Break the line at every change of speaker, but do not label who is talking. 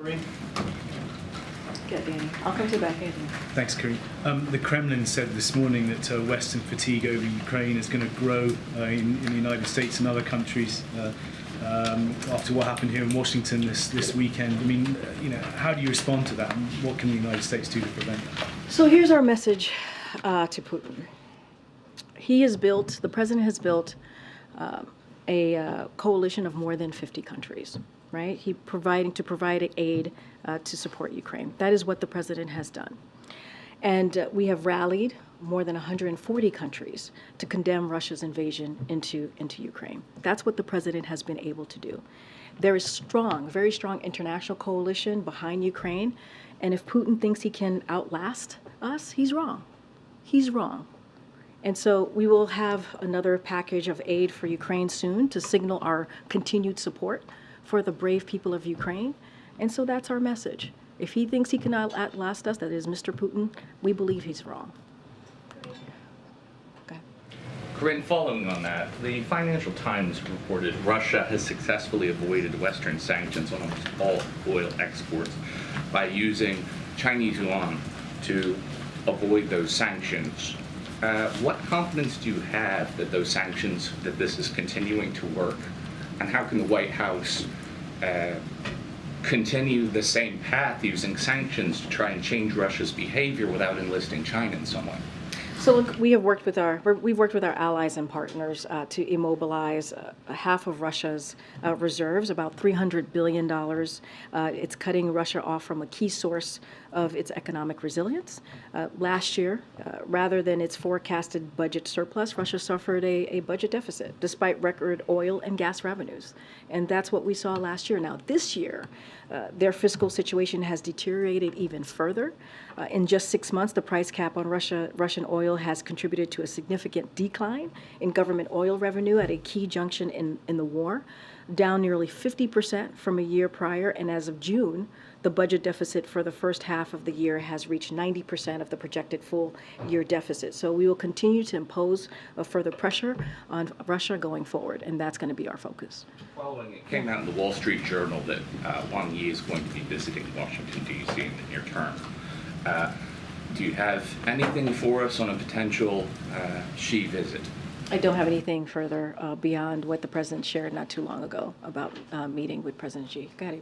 Karine?
Yeah, Danny. I'll come to you back, Anthony.
Thanks, Karine. The Kremlin said this morning that Western fatigue over Ukraine is going to grow in the United States and other countries after what happened here in Washington this weekend. I mean, how do you respond to that, and what can the United States do to prevent that?
So here's our message to Putin. The president has built a coalition of more than 50 countries, right? He provide aid to support Ukraine. That is what the president has done. And we have rallied more than 140 countries to condemn Russia's invasion into Ukraine. That's what the president has been able to do. There is very strong international coalition behind Ukraine. And if Putin thinks he can outlast us, he's wrong. He's wrong. And so we will have another package of aid for Ukraine soon to signal our continued support for the brave people of Ukraine. And so that's our message. If he thinks he can outlast us, that is Mr. Putin, we believe he's wrong. Okay.
Karine, following on that, the Financial Times reported Russia has successfully avoided Western sanctions on almost all oil exports by using Chinese yuan to avoid those sanctions. What confidence do you have that that this is continuing to work? And how can the White House continue the same path using sanctions to try and change Russia's behavior without enlisting China in some way?
So look, we've worked with our allies and partners to immobilize half of Russia's reserves, about $300 billion. It's cutting Russia off from a key source of its economic resilience. Last year, rather than its forecasted budget surplus, Russia suffered a budget deficit despite record oil and gas revenues. And that's what we saw last year. Now, this year, their fiscal situation has deteriorated even further. In just 6 months, the price cap on Russian oil has contributed to a significant decline in government oil revenue at a key junction in the war, down nearly 50% from a year prior. And as of June, the budget deficit for the first half of the year has reached 90% of the projected full year deficit. So we will continue to impose further pressure on Russia going forward, and that's going to be our focus.
Following, it came out in the Wall Street Journal that Wang Yi is going to be visiting Washington, D.C. in the near term. Do you have anything for us on a potential Xi visit?
I don't have anything further beyond what the president shared not too long ago about meeting with President Xi. Go ahead.